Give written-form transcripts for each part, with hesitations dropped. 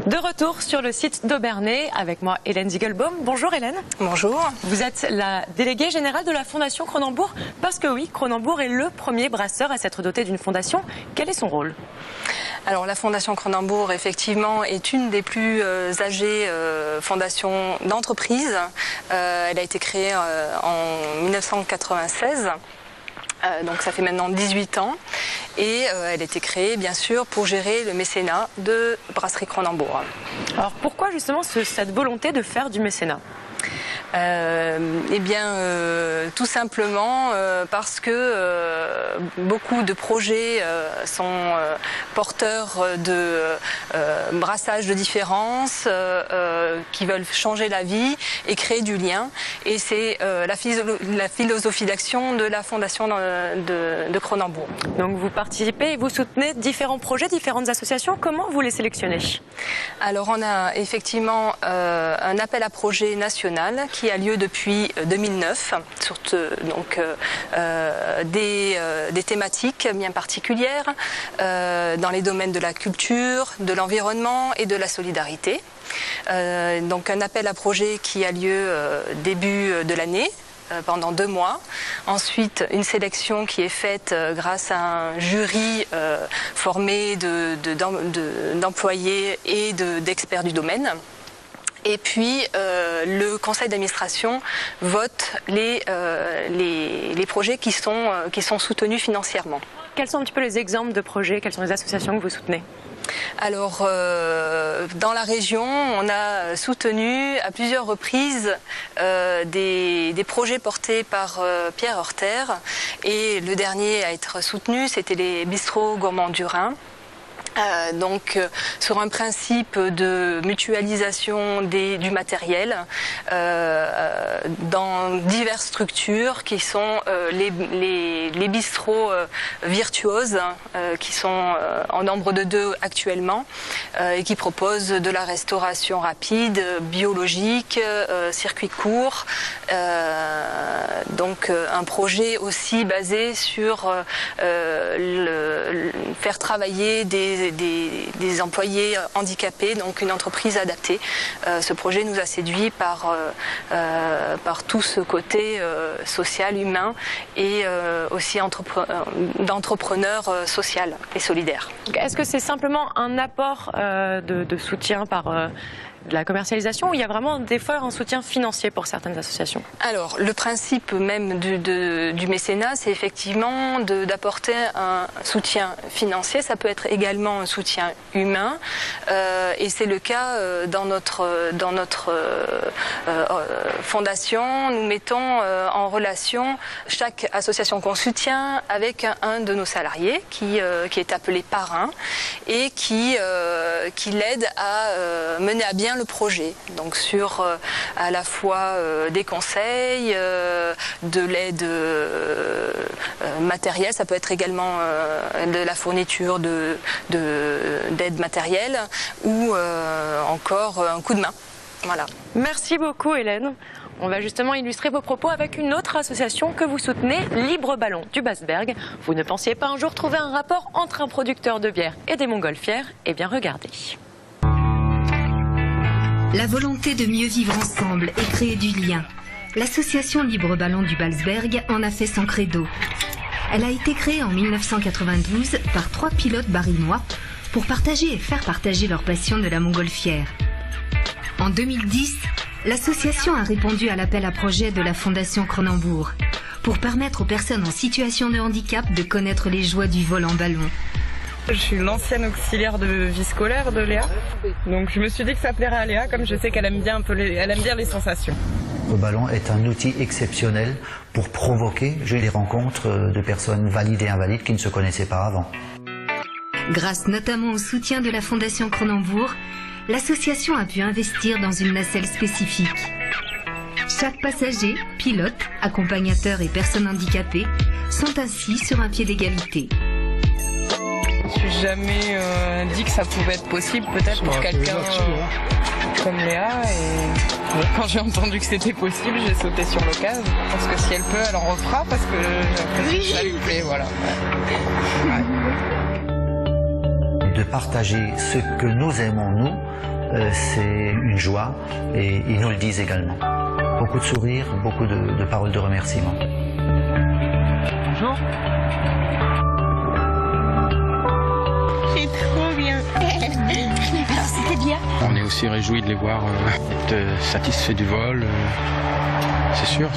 De retour sur le site d'Aubernais avec moi Hélène Ziegelbaum. Bonjour Hélène. Bonjour. Vous êtes la déléguée générale de la Fondation Cronenbourg parce que oui, Cronenbourg est le premier brasseur à s'être doté d'une fondation. Quel est son rôle ? Alors la Fondation Cronenbourg effectivement est une des plus âgées fondations d'entreprise. Elle a été créée en 1996. Donc ça fait maintenant 18 ans et elle a été créée bien sûr pour gérer le mécénat de Brasserie Cronenbourg. Alors pourquoi justement cette volonté de faire du mécénat ? Tout simplement parce que beaucoup de projets sont porteurs de brassage de différences, qui veulent changer la vie et créer du lien. Et c'est la philosophie d'action de la Fondation de Cronenbourg. Donc vous participez et vous soutenez différents projets, différentes associations. Comment vous les sélectionnez ? Alors on a effectivement un appel à projet national qui a lieu depuis 2009, sur des thématiques bien particulières dans les domaines de la culture, de l'environnement et de la solidarité. Donc un appel à projet qui a lieu début de l'année, pendant 2 mois. Ensuite, une sélection qui est faite grâce à un jury formé d'employés et d'experts du domaine. Et puis, le conseil d'administration vote les projets qui sont soutenus financièrement. Quels sont un petit peu les exemples de projets ? Quelles sont les associations que vous soutenez ? Alors, dans la région, on a soutenu à plusieurs reprises des projets portés par Pierre Horter. Et le dernier à être soutenu, c'était les bistrots gourmands du Rhin. Sur un principe de mutualisation du matériel dans diverses structures qui sont les bistrots virtuoses qui sont en nombre de 2 actuellement et qui proposent de la restauration rapide, biologique, circuit court. Un projet aussi basé sur faire travailler des employés handicapés, donc une entreprise adaptée. Ce projet nous a séduit par tout ce côté social, humain et aussi d'entrepreneur social et solidaire. Est-ce que c'est simplement un apport de soutien par de la commercialisation ou il y a vraiment des fois un soutien financier pour certaines associations ? Alors, le principe même du mécénat, c'est effectivement d'apporter un soutien financier. Ça peut être également un soutien humain. Et c'est le cas dans notre fondation. Nous mettons en relation chaque association qu'on soutient avec un de nos salariés qui est appelé parrain et qui l'aide à mener à bien le projet, donc sur à la fois des conseils, de l'aide matérielle, ça peut être également de la fourniture d'aide matérielle ou encore un coup de main. Voilà. Merci beaucoup Hélène. On va justement illustrer vos propos avec une autre association que vous soutenez, Libre Ballon du Basberg. Vous ne pensiez pas un jour trouver un rapport entre un producteur de bière et des montgolfières ? Eh bien regardez. La volonté de mieux vivre ensemble et créer du lien. L'association Libre Ballon du Balsberg en a fait son credo. Elle a été créée en 1992 par 3 pilotes barinois pour partager et faire partager leur passion de la montgolfière. En 2010, l'association a répondu à l'appel à projet de la Fondation Cronenbourg pour permettre aux personnes en situation de handicap de connaître les joies du vol en ballon. Je suis l'ancienne auxiliaire de vie scolaire de Léa, donc je me suis dit que ça plairait à Léa, comme je sais qu'elle aime bien les sensations. Le ballon est un outil exceptionnel pour provoquer des rencontres de personnes valides et invalides qui ne se connaissaient pas avant. Grâce notamment au soutien de la Fondation Cronenbourg, l'association a pu investir dans une nacelle spécifique. Chaque passager, pilote, accompagnateur et personne handicapée sont ainsi sur un pied d'égalité. Je me suis jamais dit que ça pouvait être possible, peut-être pour quelqu'un comme Léa. Et quand j'ai entendu que c'était possible, j'ai sauté sur l'occasion. Je pense que si elle peut, elle en refera parce que j'ai l'impression que ça lui plaît. Voilà. De partager ce que nous aimons, nous, c'est une joie et ils nous le disent également. Beaucoup de sourires, beaucoup de paroles de remerciement. Bonjour. C'est trop bien. Alors c'était bien. On est aussi réjouis de les voir être satisfaits du vol. C'est sûr,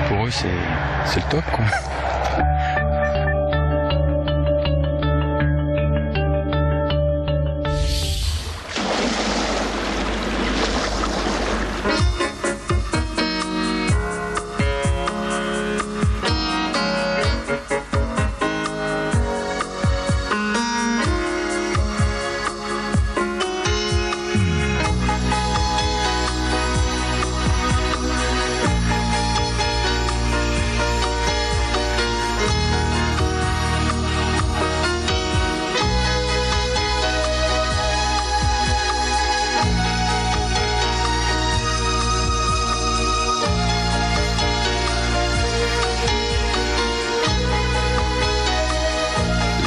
pour eux c'est le top, quoi.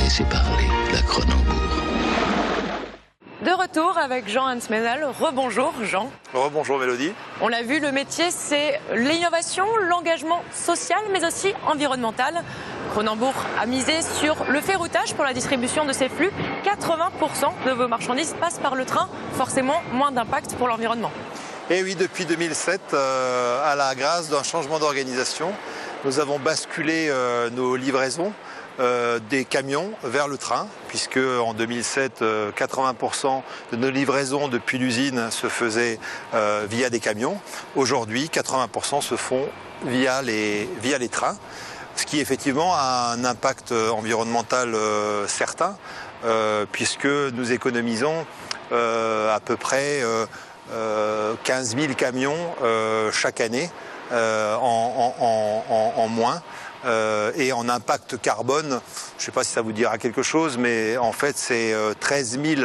Laissez parler la Cronenbourg. De retour avec Jean Hansmenal. Rebonjour Jean. Rebonjour Mélodie. On l'a vu, le métier c'est l'innovation, l'engagement social mais aussi environnemental. Cronenbourg a misé sur le ferroutage pour la distribution de ses flux. 80% de vos marchandises passent par le train, forcément moins d'impact pour l'environnement. Et oui, depuis 2007, à la grâce d'un changement d'organisation, nous avons basculé nos livraisons des camions vers le train, puisque en 2007, 80% de nos livraisons depuis l'usine se faisaient via des camions. Aujourd'hui, 80% se font via les trains, ce qui effectivement a un impact environnemental certain, puisque nous économisons à peu près 15 000 camions chaque année en moins. Et en impact carbone, je ne sais pas si ça vous dira quelque chose, mais en fait c'est 13 000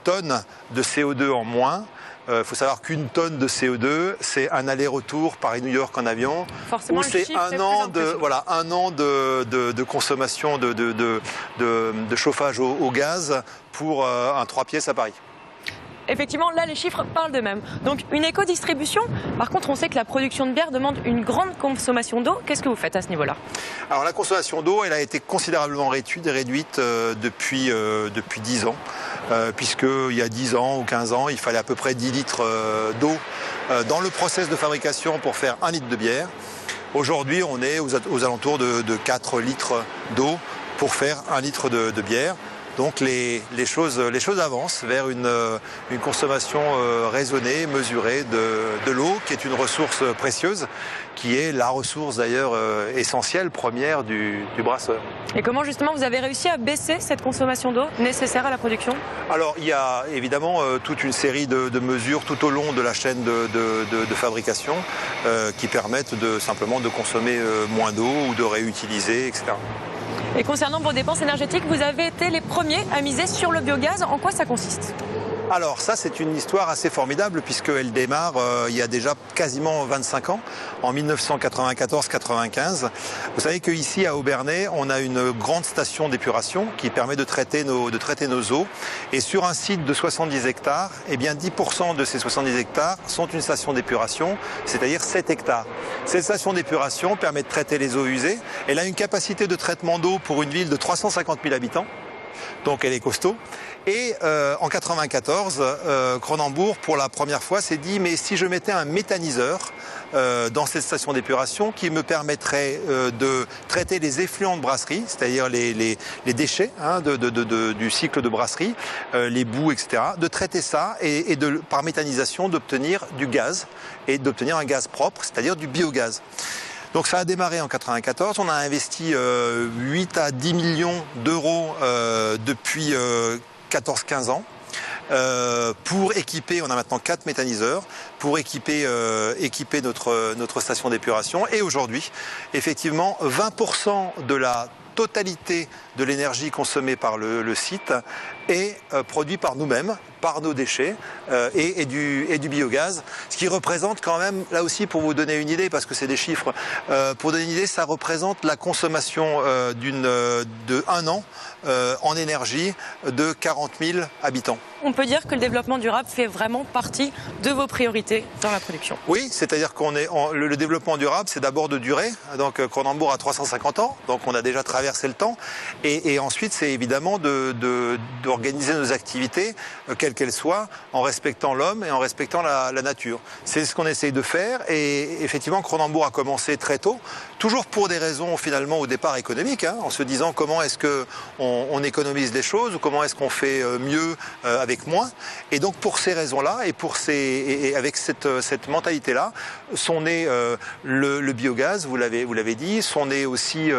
tonnes de CO2 en moins. Il faut savoir qu'une tonne de CO2, c'est un aller-retour Paris-New York en avion, forcément, ou c'est un an de consommation de chauffage au gaz pour un 3 pièces à Paris. Effectivement, là, les chiffres parlent d'eux-mêmes. Donc, une éco-distribution. Par contre, on sait que la production de bière demande une grande consommation d'eau. Qu'est-ce que vous faites à ce niveau-là? Alors, la consommation d'eau, elle a été considérablement réduite depuis 10 ans. Puisqu'il y a 10 ans ou 15 ans, il fallait à peu près 10 litres d'eau dans le process de fabrication pour faire 1 litre de bière. Aujourd'hui, on est aux alentours de 4 litres d'eau pour faire 1 litre de bière. Donc les choses avancent vers une consommation raisonnée, mesurée de l'eau, qui est une ressource précieuse, qui est la ressource d'ailleurs essentielle, première du brasseur. Et comment justement vous avez réussi à baisser cette consommation d'eau nécessaire à la production? Alors il y a évidemment toute une série de mesures tout au long de la chaîne de fabrication qui permettent simplement de consommer moins d'eau ou de réutiliser, etc. Et concernant vos dépenses énergétiques, vous avez été les premiers à miser sur le biogaz. En quoi ça consiste? Alors ça, c'est une histoire assez formidable puisqu'elle démarre il y a déjà quasiment 25 ans, en 1994-95. Vous savez qu'ici à Aubernais, on a une grande station d'épuration qui permet de traiter nos eaux. Et sur un site de 70 hectares, eh bien 10% de ces 70 hectares sont une station d'épuration, c'est-à-dire 7 hectares. Cette station d'épuration permet de traiter les eaux usées. Elle a une capacité de traitement d'eau pour une ville de 350 000 habitants. Donc elle est costaud. Et en 94, Cronenbourg, pour la première fois, s'est dit mais si je mettais un méthaniseur dans cette station d'épuration qui me permettrait de traiter les effluents de brasserie, c'est-à-dire les déchets du cycle de brasserie, les boues, etc., de traiter ça et par méthanisation d'obtenir du gaz et d'obtenir un gaz propre, c'est-à-dire du biogaz. Donc ça a démarré en 94, on a investi 8 à 10 millions d'euros depuis 14-15 ans pour équiper, on a maintenant 4 méthaniseurs, pour équiper notre station d'épuration. Et aujourd'hui, effectivement, 20% de la totalité de l'énergie consommée par le site est produite par nous-mêmes, par nos déchets et du biogaz, ce qui représente quand même, là aussi pour vous donner une idée, parce que c'est des chiffres, pour donner une idée, ça représente la consommation de 1 an en énergie de 40 000 habitants. On peut dire que le développement durable fait vraiment partie de vos priorités dans la production. Oui, c'est-à-dire le développement durable, c'est d'abord de durée. Donc Cronenbourg a 350 ans, donc on a déjà traversé le temps. Et ensuite, c'est évidemment d'organiser nos activités, quelles qu'elles soient, en respectant l'homme et en respectant la nature. C'est ce qu'on essaye de faire. Et effectivement, Cronenbourg a commencé très tôt, toujours pour des raisons finalement au départ économiques, en se disant comment est-ce qu'on économise les choses ou comment est-ce qu'on fait mieux avec moins. Et donc pour ces raisons-là et avec cette mentalité-là, sont nés le biogaz, vous l'avez dit, sont nés aussi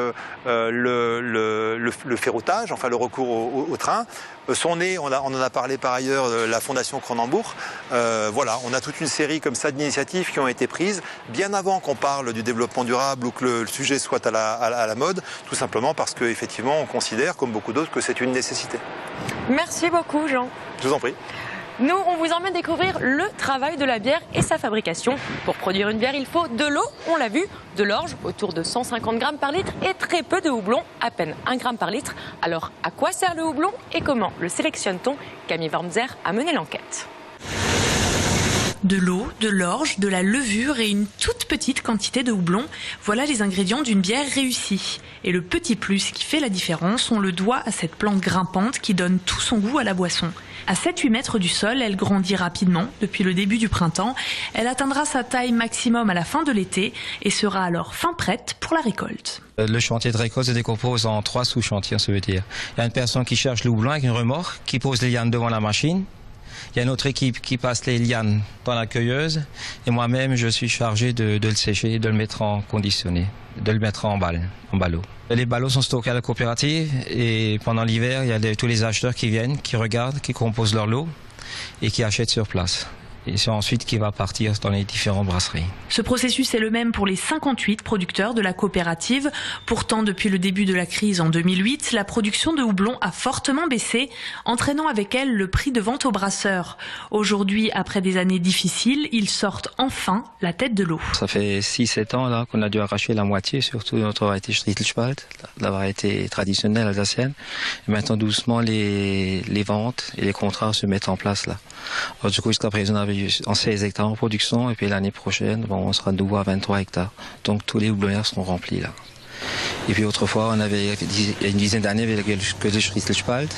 le ferroutage, enfin le recours au train. Sont nés, on en a parlé par ailleurs, la Fondation Cronenbourg. Voilà, on a toute une série comme ça d'initiatives qui ont été prises bien avant qu'on parle du développement durable ou que le sujet soit à la mode, tout simplement parce qu'effectivement on considère, comme beaucoup d'autres, que c'est une nécessité. Merci beaucoup Jean. Je vous en prie. Nous, on vous emmène découvrir le travail de la bière et sa fabrication. Pour produire une bière, il faut de l'eau, on l'a vu, de l'orge, autour de 150 grammes par litre, et très peu de houblon, à peine 1 gramme par litre. Alors, à quoi sert le houblon et comment le sélectionne-t-on? Camille Wormser a mené l'enquête. De l'eau, de l'orge, de la levure et une toute petite quantité de houblon, voilà les ingrédients d'une bière réussie. Et le petit plus qui fait la différence, on le doit à cette plante grimpante qui donne tout son goût à la boisson. À 7-8 mètres du sol, elle grandit rapidement depuis le début du printemps. Elle atteindra sa taille maximum à la fin de l'été et sera alors fin prête pour la récolte. Le chantier de récolte se décompose en 3 sous-chantiers, ça veut dire. Il y a une personne qui cherche le houblon avec une remorque, qui pose les lianes devant la machine. Il y a une autre équipe qui passe les lianes dans la cueilleuse. Et moi-même, je suis chargé de le sécher, de le mettre en conditionné, de le mettre en ballot. Les ballots sont stockés à la coopérative et pendant l'hiver, il y a tous les acheteurs qui viennent, qui regardent, qui composent leur lot et qui achètent sur place. Et c'est ensuite qui va partir dans les différentes brasseries. Ce processus est le même pour les 58 producteurs de la coopérative. Pourtant, depuis le début de la crise en 2008, la production de houblon a fortement baissé, entraînant avec elle le prix de vente aux brasseurs. Aujourd'hui, après des années difficiles, ils sortent enfin la tête de l'eau. Ça fait 6-7 ans là qu'on a dû arracher la moitié, surtout notre variété Stritelspalt, la variété traditionnelle alsacienne. Et maintenant, doucement, les ventes et les contrats se mettent en place là. Alors, du coup, jusqu'à présent, on avait en 16 hectares en production et puis l'année prochaine, on sera de nouveau à 23 hectares. Donc tous les houblonnières seront remplis là. Et puis autrefois, il y a une dizaine d'années, il n'y avait que de Stritelspalt.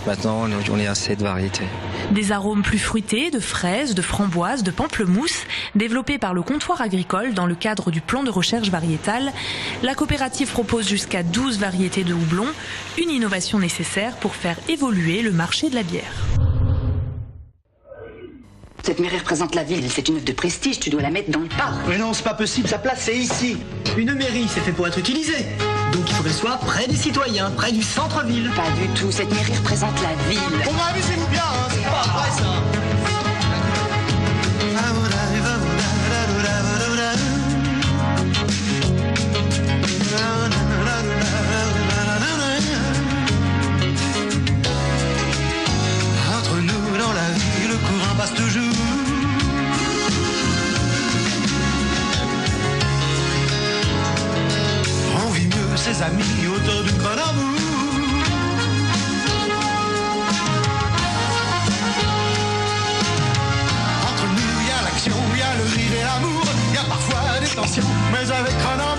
Maintenant, on est à 7 variétés. Des arômes plus fruités, de fraises, de framboises, de pamplemousse, développés par le comptoir agricole dans le cadre du plan de recherche variétale. La coopérative propose jusqu'à 12 variétés de houblon, une innovation nécessaire pour faire évoluer le marché de la bière. Cette mairie représente la ville, c'est une œuvre de prestige, tu dois la mettre dans le parc. Mais non, c'est pas possible, sa place c'est ici. Une mairie, c'est fait pour être utilisée. Donc il faut qu'elle soit près des citoyens, près du centre-ville. Pas du tout, cette mairie représente la ville. Bon bah amusez-vous bien, hein, c'est pas vrai ça. Entre nous dans la vie, le courant passe toujours. On vit mieux ses amis autour du Cronenbourg. Entre nous, il y a l'action, il y a le rire et l'amour. Il y a parfois des tensions, mais avec Cronenbourg